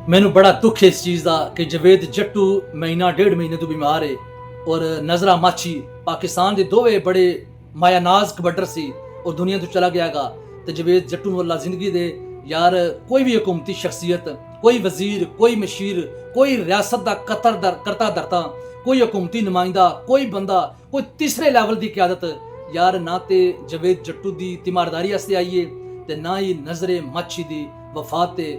मैनू बड़ा दुख है इस चीज़ का कि जवेद जट्टू महीना डेढ़ महीने तो बीमार है और नजरा माछी पाकिस्तान के दोवे बड़े मायानाज कबड्डर सी और दुनिया तो चला गया गा। तो जवेद जट्टू नूं अल्लाह जिंदगी दे यार। कोई भी हुकूमती शख्सियत, कोई वजीर, कोई मशीर, कोई रियासत का करता धरता, कोई हुकूमती नुमाइंदा, कोई बंदा, कोई तीसरे लैवल की क्यादत यार ना तो जवेद जट्टू की तीमारदारी वास्ते आई है ते ना ही नजरे माछी की वफात ते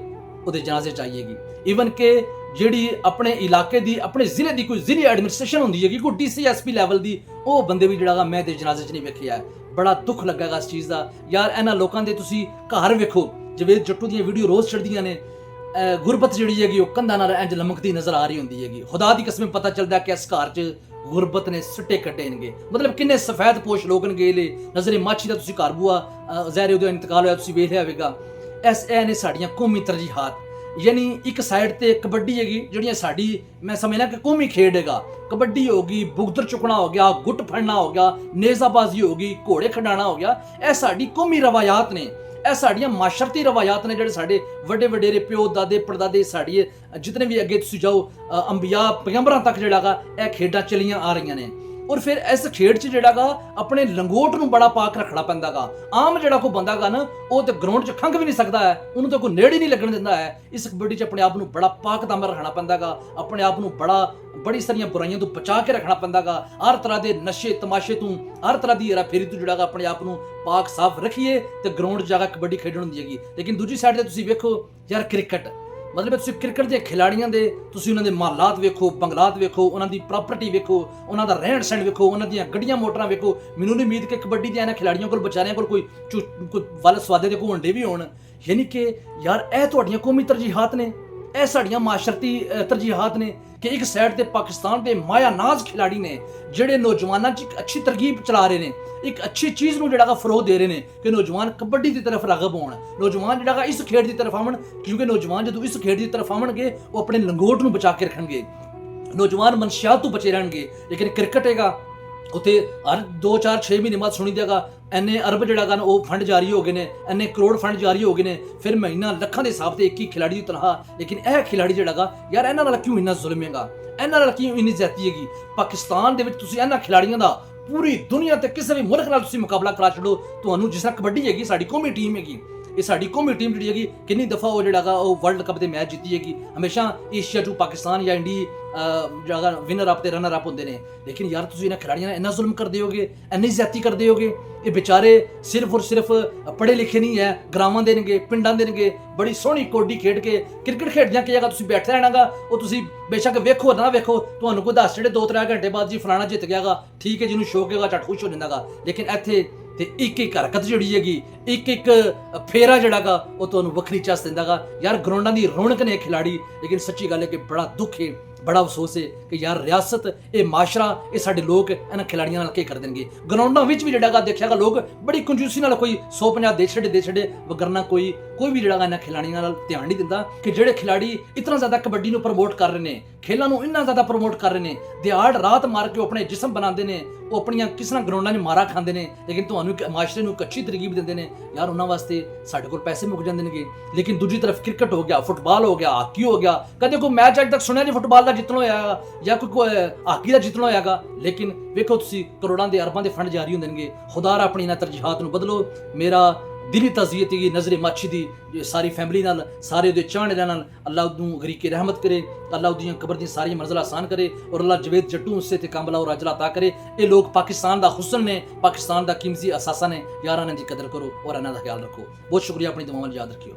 ਉਹਦੇ ਜਨਾਜ਼ੇ ਚਾਹੀਏਗੀ। ਈਵਨ ਕਿ ਜਿਹੜੀ ਆਪਣੇ ਇਲਾਕੇ ਦੀ ਆਪਣੇ ਜ਼ਿਲ੍ਹੇ ਦੀ ਕੋਈ ਜ਼ਿਲ੍ਹੀ ਐਡਮਿਨਿਸਟ੍ਰੇਸ਼ਨ ਹੁੰਦੀ ਹੈਗੀ, ਕੋਈ DCSP ਲੈਵਲ ਦੀ, ਉਹ ਬੰਦੇ ਵੀ ਜਿਹੜਾ ਮੈਂ ਦੇ ਜਨਾਜ਼ੇ 'ਚ ਨਹੀਂ ਵੇਖਿਆ। ਬੜਾ ਦੁੱਖ ਲੱਗਾਗਾ ਇਸ ਚੀਜ਼ ਦਾ ਯਾਰ। ਇਹਨਾਂ ਲੋਕਾਂ ਦੇ ਤੁਸੀਂ ਘਰ ਵੇਖੋ, ਜਵੇਦ ਜੱਟੂ ਦੀਆਂ ਵੀਡੀਓ ਰੋਜ਼ ਚੜ੍ਹਦੀਆਂ ਨੇ। ਗੁਰਬਤ ਜਿਹੜੀ ਹੈਗੀ ਉਹ ਕੰਧਾਂ ਨਾਲ ਇੰਜ ਲਮਕਦੀ ਨਜ਼ਰ ਆ ਰਹੀ ਹੁੰਦੀ ਹੈਗੀ। ਖੁਦਾ ਦੀ ਕਸਮ ਪਤਾ ਚੱਲਦਾ ਕਿ ਇਸ ਘਰ 'ਚ ਗੁਰਬਤ ਨੇ ਸਿੱਟੇ ਕੱਢੇਣਗੇ। ਮਤਲਬ ਕਿੰਨੇ ਸਫੈਦ ਪੋਸ਼ ਲੋਕ ਨੇ ਗਏ। ਨਜ਼ਰੇ ਮਾਛੀ ਦਾ ਤੁਸੀਂ ਘਰ ਬੂਆ ਜ਼ਹਿਰੇ ਉਹਦਾ ਇੰਤਕਾਲ ਹੋਇਆ, ਤੁਸੀਂ ਵੇਖ ਲਿਆ ਹੋਵੇਗਾ। ਇਹ ਨੇ ਸਾਡੀਆਂ ਕੌਮੀ ਤਰਜੀਹਾਤ। ਯਾਨੀ ਇੱਕ ਸਾਈਡ ਤੇ ਕਬੱਡੀ ਹੈਗੀ ਜਿਹੜੀਆਂ ਸਾਡੀ, ਮੈਂ ਸਮਝਣਾ ਕਿ ਕੌਮੀ ਖੇਡ ਹੈਗਾ। ਕਬੱਡੀ ਹੋ ਗਈ, ਬੁਗਦਰ ਚੁੱਕਣਾ ਹੋ ਗਿਆ, ਗੁੱਟ ਫੜਨਾ ਹੋ ਗਿਆ, ਨੇਜ਼ਾਬਾਜ਼ੀ ਹੋ ਗਈ, ਘੋੜੇ ਖਿਡਾਣਾ ਹੋ ਗਿਆ। ਇਹ ਸਾਡੀ ਕੌਮੀ ਰਵਾਇਤ ਨੇ, ਇਹ ਸਾਡੀਆਂ ਮਾਸ਼ਰਤੀ ਰਵਾਇਤ ਨੇ ਜਿਹੜੇ ਸਾਡੇ ਵੱਡੇ ਵਡੇਰੇ ਪਿਓ ਦਾਦੇ ਪੜਦਾਦੇ ਸਾਡੀ ਜਿਤਨੇ ਵੀ ਅੱਗੇ ਤੁਸੀਂ ਜਾਓ ਅੰਬੀਆ ਪੈਗੰਬਰਾਂ ਤੱਕ ਜਿਹੜਾਗਾ ਇਹ ਖੇਡਾਂ ਚਲੀਆਂ ਆ ਰਹੀਆਂ ਨੇ। और फिर इस खेड च जेड़ा गा अपने लंगोट नूं बड़ा पाक रखना पैंदा गा। आम जेड़ा कोई बंदा गा ना वो तो ग्राउंड च खंघ भी नहीं सकता है, उन्होंने तो कोई नेड़ ही नहीं लगन दिंदा है। इस कबड्डी च अपने आप नूं बड़ा पाक दामन रखना पैंदा गा, अपने आप नूं बड़ी सारियां बुराइयां तो बचा के रखना पैंदा गा। हर तरह के नशे तमाशे तू, हर तरह की हेरा फेरी तू जेड़ा गा अपने आप नूं पाक साफ रखिए तो ग्राउंड च जाकर कबड्डी खेडण हुंदी हैगी। लेकिन दूजी साइड ते तुसीं वेखो यार क्रिकेट, मतलब ਤੁਸੀਂ ਕ੍ਰਿਕਟ ਦੇ ਖਿਡਾਰੀਆਂ ਦੇ ਤੁਸੀਂ ਉਹਨਾਂ ਦੇ ਮਾਲਾਤ ਵੇਖੋ, ਬੰਗਲਾਤ ਵੇਖੋ, ਉਹਨਾਂ ਦੀ ਪ੍ਰਾਪਰਟੀ ਵੇਖੋ, ਉਹਨਾਂ ਦਾ ਰਹਿਣ ਸਹਿਣ ਵੇਖੋ, ਉਹਨਾਂ ਦੀਆਂ ਗੱਡੀਆਂ ਮੋਟਰਾਂ ਵੇਖੋ। ਮੈਨੂੰ ਨਹੀਂ ਉਮੀਦ ਕਿ ਕਬੱਡੀ ਦੇ ਇਹਨਾਂ ਖਿਡਾਰੀਆਂ ਕੋਲ ਵਿਚਾਰਿਆਂ ਕੋਲ ਕੋਈ ਵੱਲ ਸਵਾਦੇ ਦੇ ਘੋਂਡੇ ਵੀ ਹੋਣ। ਯਾਨੀ ਕਿ ਯਾਰ ਇਹ ਤੁਹਾਡੀਆਂ ਕੌਮੀ ਤਰਜੀਹਾਤ ਨੇ, ਇਹ ਸਾਡੀਆਂ ਮਾਸ਼ਰਤੀ ਤਰਜੀਹਾਤ ਨੇ ਕਿ ਇੱਕ ਸਾਈਡ ਤੇ ਪਾਕਿਸਤਾਨ ਦੇ ਮਾਇਆਨਾਜ਼ ਖਿਡਾਰੀ ਨੇ ਜਿਹੜੇ ਨੌਜਵਾਨਾਂ 'ਚ ਇੱਕ ਅੱਛੀ ਤਰਗੀਬ ਚਲਾ ਰਹੇ ਨੇ, ਇੱਕ ਅੱਛੀ ਚੀਜ਼ ਨੂੰ ਜਿਹੜਾ ਫਰੋਗ ਦੇ ਰਹੇ ਨੇ ਕਿ ਨੌਜਵਾਨ ਕਬੱਡੀ ਦੀ ਤਰਫ ਰਾਗਬ ਹੋਣ, ਨੌਜਵਾਨ ਜਿਹੜਾ ਇਸ ਖੇਡ ਦੀ ਤਰਫ ਆਵਣ। ਕਿਉਂਕਿ ਨੌਜਵਾਨ ਜਦੋਂ ਇਸ ਖੇਡ ਦੀ ਤਰਫ ਆਵਣਗੇ ਉਹ ਆਪਣੇ ਲੰਗੋਟ ਨੂੰ ਬਚਾ ਕੇ ਰੱਖਣਗੇ, ਨੌਜਵਾਨ ਮਨਸ਼ਿਆਤ ਤੋਂ ਬਚੇ ਰਹਿਣਗੇ। ਲੇਕਿਨ ਕ੍ਰਿਕਟ ਹੈਗਾ ਉੱਥੇ ਹਰ 2-4-6 ਮਹੀਨੇ ਬਾਅਦ ਸੁਣੀ ਦੇਗਾ ਇੰਨੇ ਅਰਬ ਜਿਹੜਾ ਗਾ ਉਹ ਫੰਡ ਜਾਰੀ ਹੋ ਗਏ ਨੇ, ਇੰਨੇ ਕਰੋੜ ਫੰਡ ਜਾਰੀ ਹੋ ਗਏ ਨੇ। ਫਿਰ ਮਹੀਨਾ ਲੱਖਾਂ ਦੇ ਹਿਸਾਬ ਤੇ ਇੱਕ ਹੀ ਖਿਡਾਰੀ ਦੀ ਤਨਖਾਹ। ਲੇਕਿਨ ਇਹ ਖਿਡਾਰੀ ਜਿਹੜਾ ਗਾ ਯਾਰ ਇਹਨਾਂ ਨਾਲ ਕਿਉਂ ਇੰਨਾ ਜ਼ੁਲਮ ਹੈਗਾ, ਇਹਨਾਂ ਨਾਲ ਕਿਉਂ ਇੰਨੀ ਜ਼ਿਆਦਤੀ ਹੈਗੀ। ਪਾਕਿਸਤਾਨ ਦੇ ਵਿੱਚ ਤੁਸੀਂ ਇਹਨਾਂ ਖਿਡਾਰੀਆਂ ਦਾ ਪੂਰੀ ਦੁਨੀਆ ਤੇ ਕਿਸੇ ਵੀ ਮੁਲਕ ਨਾਲ ਤੁਸੀਂ ਮੁਕਾਬਲਾ ਕਰਾ ਛੱਡੋ। ਤੁਹਾਨੂੰ ਜਿਸ ਤਰ੍ਹਾਂ ਕਬੱਡੀ ਹੈਗੀ ਸਾਡੀ ਕੌਮੀ ਟੀਮ ਹੈਗੀ, ਇਹ ਸਾਡੀ ਕੌਮੀ ਟੀਮ ਜਿਹੜੀ ਹੈਗੀ ਕਿੰਨੀ ਦਫਾ ਉਹ ਜਿਹੜਾ ਗਾ ਉਹ ਵਰਲਡ ਕੱਪ ਦੇ ਮੈਚ ਜਿੱਤੀ ਹੈਗੀ। ਹਮੇਸ਼ਾ ਏਸ਼ੀਆ 'ਚ ਪਾਕਿਸਤਾਨ ਜਾਂ ਇੰਡੀ ਜਿਹੜਾ ਵਿਨਰ ਅਪ ਤੇ ਰਨਰ ਅਪ ਹੁੰਦੇ ਨੇ। ਲੇਕਿਨ ਯਾਰ ਤੁਸੀਂ ਇਹਨਾਂ ਖਿਡਾਰੀਆਂ ਨਾਲ ਇੰਨਾ ਜ਼ੁਲਮ ਕਰਦੇ ਹੋਗੇ, ਇੰਨੀ ਜ਼ਿਆਦਤੀ ਕਰਦੇ ਹੋਗੇ। ਇਹ ਵਿਚਾਰੇ ਸਿਰਫ ਔਰ ਸਿਰਫ ਪੜ੍ਹੇ ਲਿਖੇ ਨਹੀਂ ਹੈ, ਗਰਾਵਾਂ ਦੇਣਗੇ, ਪਿੰਡਾਂ ਦੇਣਗੇ, ਬੜੀ ਸੋਹਣੀ ਕੋਡੀ ਖੇਡ ਕੇ ਕ੍ਰਿਕਟ ਖੇਡਦਿਆਂ ਕੀ ਜਗ੍ਹਾ ਤੁਸੀਂ ਬੈਠੇ ਰਹਿਣਾਗਾ। ਉਹ ਤੁਸੀਂ ਬੇਸ਼ੱਕ ਵੇਖੋ ਨਾ ਵੇਖੋ, ਤੁਹਾਨੂੰ ਕੋਈ ਦੱਸ ਜਿਹੜੇ 2-3 ਘੰਟੇ ਬਾਅਦ ਜੀ ਫਲਾਣਾ ਜਿੱਤ ਗਿਆਗਾ, ਠੀਕ ਹੈ, ਜਿਹਨੂੰ ਸ਼ੌਕ ਹੈਗਾ ਝੱਟ ਖੁਸ਼ ਹੋ ਜਾਂਦਾਗਾ। ਲੇਕਿਨ ਇੱਥੇ ਤੇ ਇੱਕ ਇੱਕ ਹਰਕਤ ਜਿਹੜੀ ਹੈਗੀ, ਇੱਕ ਇੱਕ ਫੇਰਾ ਜਿਹੜਾਗਾ ਉਹ ਤੁਹਾਨੂੰ ਵੱਖਰੀ ਚੱਸ ਦਿੰਦਾਗਾ। ਯਾਰ ਗਰਾਊਂਡਾਂ ਦੀ ਰੌਣਕ ਨੇ ਖਿਡਾਰੀ। ਲੇਕਿਨ ਸੱਚੀ ਗੱਲ ਹੈ ਕਿ ਬੜਾ ਦੁੱਖ ਹੈ, ਬੜਾ ਅਫਸੋਸ ਹੈ ਕਿ ਯਾਰ ਰਿਆਸਤ, ਇਹ ਮਾਸ਼ਰਾ, ਇਹ ਸਾਡੇ ਲੋਕ ਇਹਨਾਂ ਖਿਡਾਰੀਆਂ ਨਾਲ ਕੀ ਕਰ ਦੇਣਗੇ। ਗਰਾਊਂਡਾਂ ਵਿੱਚ ਵੀ ਜਿਹੜਾਗਾ ਦੇਖਿਆਗਾ ਲੋਕ ਬੜੀ ਕੰਜੂਸੀ ਨਾਲ ਕੋਈ 150 ਦੇ ਛੱਡੇ ਵਗਰਨਾ ਕੋਈ ਵੀ ਜਿਹੜਾਗਾ ਇਹਨਾਂ ਖਿਡਾਰੀਆਂ ਨਾਲ ਧਿਆਨ ਨਹੀਂ ਦਿੰਦਾ। ਕਿ ਜਿਹੜੇ ਖਿਡਾਰੀ ਇਤਨਾ ਜ਼ਿਆਦਾ ਕਬੱਡੀ ਨੂੰ ਪ੍ਰਮੋਟ ਕਰ ਰਹੇ ਨੇ, ਖੇਲਾਂ ਨੂੰ ਇੰਨਾ ਜ਼ਿਆਦਾ ਪ੍ਰਮੋਟ ਕਰ ਰਹੇ ਨੇ, ਦਿਹਾੜ ਰਾਤ ਮਾਰ ਕੇ ਆਪਣੇ ਜਿਸਮ ਬਣਾਉਂਦੇ ਨੇ, ਉਹ ਆਪਣੀਆਂ ਕਿਸ ਤਰ੍ਹਾਂ ਗਰਾਊਂਡਾਂ 'ਚ ਮਾਰਾ ਖਾਂਦੇ ਨੇ। ਲੇਕਿਨ ਤੁਹਾਨੂੰ ਮਾਸ਼ਰੇ ਨੂੰ ਇੱਕ ਅੱਛੀ ਤਰਗੀਬ ਦਿੰਦੇ ਨੇ। ਯਾਰ ਉਹਨਾਂ ਵਾਸਤੇ ਸਾਡੇ ਕੋਲ ਪੈਸੇ ਮੁੱਕ ਜਾਂਦੇ ਨੇਗੇ। ਲੇਕਿਨ ਦੂਜੀ ਤਰਫ ਕ੍ਰਿਕਟ ਹੋ ਗਿਆ, ਫੁੱਟਬਾਲ ਹੋ ਗਿਆ, ਹਾਕੀ ਹੋ ਗਿਆ। ਕਦੇ ਕੋਈ ਮੈਚ ਅੱਜ ਤੱਕ ਸੁਣਿਆ ਨਹੀਂ ਫੁੱਟਬਾਲ ਦਾ ਜਿੱਤਣਾ ਹੋਇਆ ਜਾਂ ਕੋਈ ਹਾਕੀ ਦਾ ਜਿੱਤਣਾ ਹੋਇਆਗਾ। ਲੇਕਿਨ ਵੇਖੋ ਤੁਸੀਂ ਕਰੋੜਾਂ ਦੇ ਅਰਬਾਂ ਦੇ ਫੰਡ ਜਾਰੀ ਹੁੰਦੇ ਨੇਗੇ। ਖੁਦਾ ਆਪਣੀ ਇਹਨਾਂ ਤਰਜੀਹਾਤ ਨੂੰ ਬਦਲੋ। ਮੇਰਾ ਦਿਲੀ ਤਜ਼ੀਅਤ ਹੈਗੀ ਨਜ਼ਰੇ ਮਾਛੀ ਦੀ ਸਾਰੀ ਫੈਮਿਲੀ ਨਾਲ, ਸਾਰੇ ਉਹਦੇ ਚਾਹਣੇ ਨਾਲ ਅੱਲਾ ਉਹਨੂੰ ਗਰੀਕੇ ਰਹਿਮਤ ਕਰੇ, ਅੱਲਾ ਉਹਦੀਆਂ ਕਬਰ ਦੀਆਂ ਸਾਰੀਆਂ ਮੰਜ਼ਲਾਂ ਆਸਾਨ ਕਰੇ ਔਰ ਅੱਲਾ ਜਵੇਦ ਜੱਟੂ ਉਸੇ ਤੇ ਕਾਮਲਾ ਔਰ ਅਜਲਾ ਅਤਾ ਕਰੇ। ਇਹ ਲੋਕ ਪਾਕਿਸਤਾਨ ਦਾ ਹੁਸਨ ਨੇ, ਪਾਕਿਸਤਾਨ ਦਾ ਕੀਮਤੀ ਅਸਾਸਾ ਨੇ। ਯਾਰ ਇਹਨਾਂ ਦੀ ਕਦਰ ਕਰੋ ਔਰ ਇਹਨਾਂ ਦਾ ਖਿਆਲ ਰੱਖੋ। ਬਹੁਤ ਸ਼ੁਕਰੀਆ, ਆਪਣੀ ਦੁਆਵਾਂ ਯਾਦ ਰੱਖਿਓ।